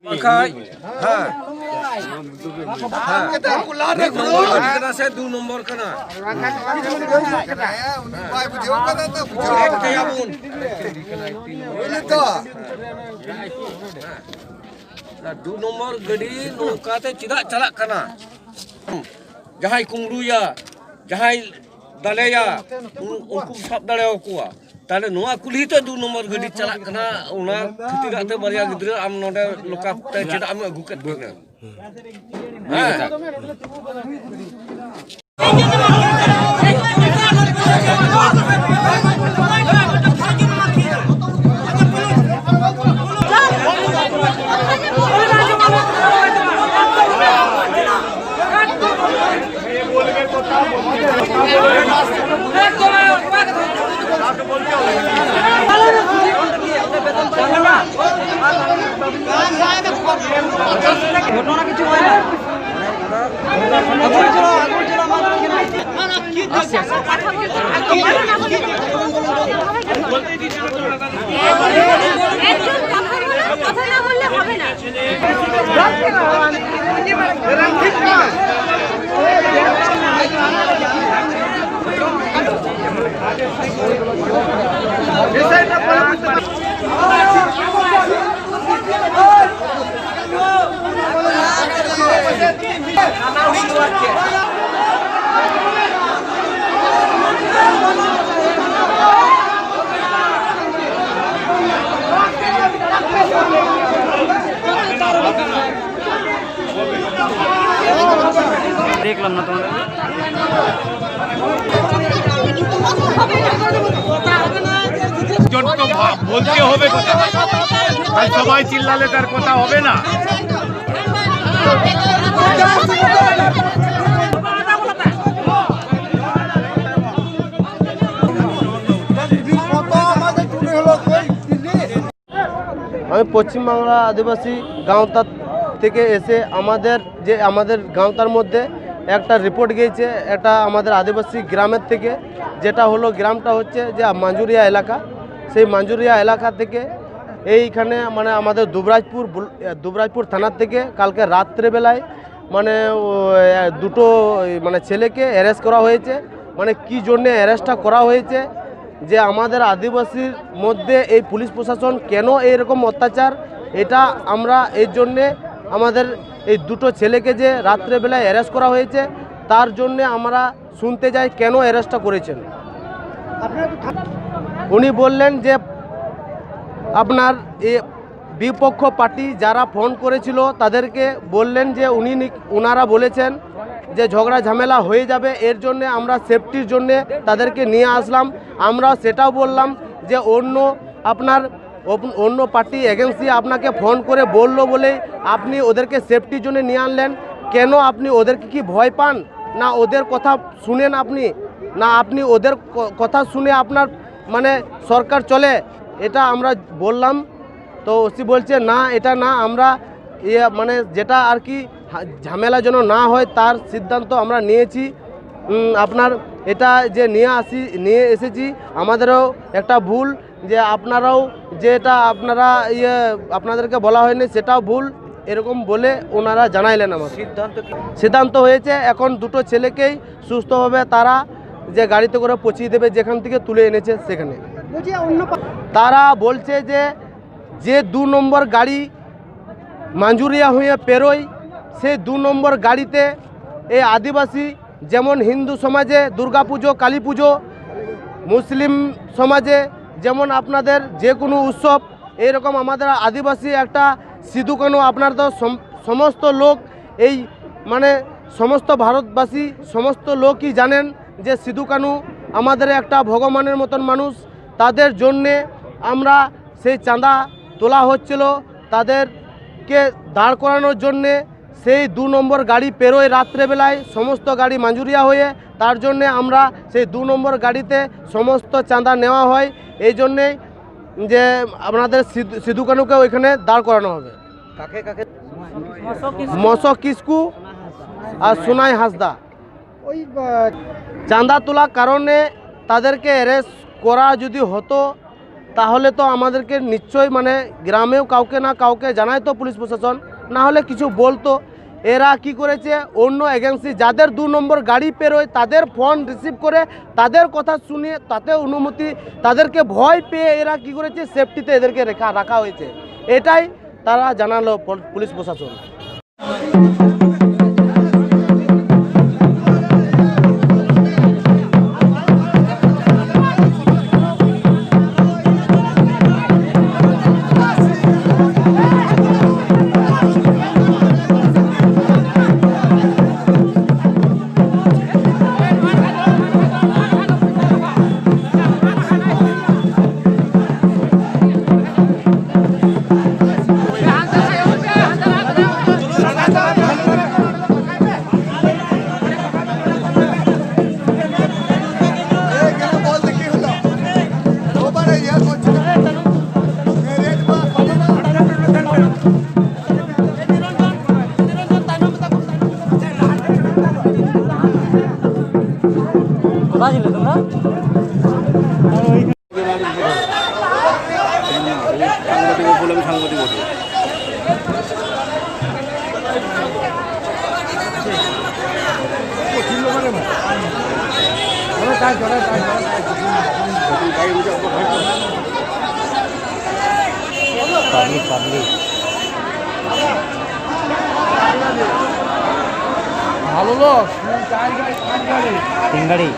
Pakai, ha, ha, saya 2 nombor kena. Dua nombor gadi nukate tidak calak kena. Jahai kumruya, jahai dalaya, unku sab dalaya kuah. তাহলে নোয়া কুলিতে 2 নম্বর গাড়ি চালাক কনা ওনা খতিরাতে বারিয়া গিদ্রা আম নডে লোকাতে যেটা আমি আগু কেট গনা হ্যাঁ ঘটনা কিছু হয় না কথা না বললে হবে না দেখলাম না তোমাদের বলতে হবে কথা সবাই চিল্লালে তার কথা হবে না আমি পশ্চিমবাংলা আদিবাসী গাঁওতা থেকে এসে আমাদের গাঁওতার মধ্যে একটা রিপোর্ট গিয়েছে একটা আমাদের আদিবাসী গ্রামের থেকে যেটা হলো গ্রামটা হচ্ছে যে মাঞ্জুরিয়া এলাকা সেই মাঞ্জুরিয়া এলাকা থেকে এইখানে মানে আমাদের দুবরাজপুর থানার থেকে কালকে রাত্রেবেলায় মানে দুটো মানে ছেলেকে অ্যারেস্ট করা হয়েছে মানে কি জন্যে অ্যারেস্টটা করা হয়েছে যে আমাদের আদিবাসীর মধ্যে এই পুলিশ প্রশাসন কেন এইরকম অত্যাচার এটা আমরা এর জন্যে আমাদের এই দুটো ছেলেকে যে রাত্রেবেলায় অ্যারেস্ট করা হয়েছে তার জন্যে আমরা শুনতে যাই কেন অ্যারেস্টটা করেছেন উনি বললেন যে আপনার বিপক্ষ পার্টি যারা ফোন করেছিল তাদেরকে বললেন যে ওনারা বলেছেন যে ঝগড়া ঝামেলা হয়ে যাবে এর জন্যে আমরা সেফটির জন্যে তাদেরকে নিয়ে আসলাম আমরা সেটাও বললাম যে অন্য পার্টি এজেন্সি আপনাকে ফোন করে বললো বলে আপনি ওদেরকে সেফটির জন্য নিয়ে আনলেন কেন আপনি ওদেরকে কি ভয় পান না ওদের কথা শুনেন আপনি না আপনি ওদের কথা শুনে আপনার মানে সরকার চলে এটা আমরা বললাম তো ওসি বলছে না এটা না আমরা মানে যেটা আর কি ঝামেলা যেন না হয় তার সিদ্ধান্ত আমরা নিয়েছি আপনার এটা যে নিয়ে এসেছি আমাদেরও একটা ভুল যে আপনারাও যেটা আপনাদেরকে বলা হয়নি সেটাও ভুল এরকম বলে ওনারা জানাইলেন আমার সিদ্ধান্ত হয়েছে এখন দুটো ছেলেকেই সুস্থভাবে তারা যে গাড়িতে করে পৌঁছিয়ে দেবে যেখান থেকে তুলে এনেছে সেখানে তারা বলছে যে 2 নম্বর গাড়ি মাঞ্জুরিয়া হয়ে পেরোয় সেই 2 নম্বর গাড়িতে এই আদিবাসী যেমন হিন্দু সমাজে দুর্গাপুজো কালী পুজো মুসলিম সমাজে যেমন আপনাদের যে কোনো উৎসব এরকম আমাদের আদিবাসী একটা সিধু কানু আপনার তো সমস্ত লোক এই মানে সমস্ত ভারতবাসী সমস্ত লোকই জানেন যে সিধু কানু আমাদের একটা ভগবানের মতন মানুষ তাদের জন্যে আমরা সেই চাঁদা তোলা হচ্ছিল তাদেরকে দাঁড় করানোর জন্যে সেই 2 নম্বর গাড়ি পেরোয় রাত্রেবেলায় সমস্ত গাড়ি মাঞ্জুরিয়া হয়ে তার জন্যে আমরা সেই 2 নম্বর গাড়িতে সমস্ত চাঁদা নেওয়া হয় এই জন্যেই যে আপনাদের সিধু কানুকে ওইখানে দাঁড় করানো হবে কাকে কাকে মশক কিসকু আর সোনাই হাসদা ওই চাঁদা তোলার কারণে তাদেরকে অ্যারেস্ট করা যদি হতো তাহলে তো আমাদেরকে নিশ্চয়ই মানে গ্রামেও কাউকে না কাউকে জানায় তো পুলিশ প্রশাসন, না হলে কিছু বলতো। এরা কি করেছে, অন্য এজেন্সি যাদের 2 নম্বর গাড়ি পেরোয় তাদের ফোন রিসিভ করে তাদের কথা শুনিয়ে তাতে অনুমতি, তাদেরকে ভয় পেয়ে এরা কি করেছে, সেফটিতে এদেরকে রাখা হয়েছে। এটাই তারা জানালো পুলিশ প্রশাসন। ভালো লোক 3 গাড়ি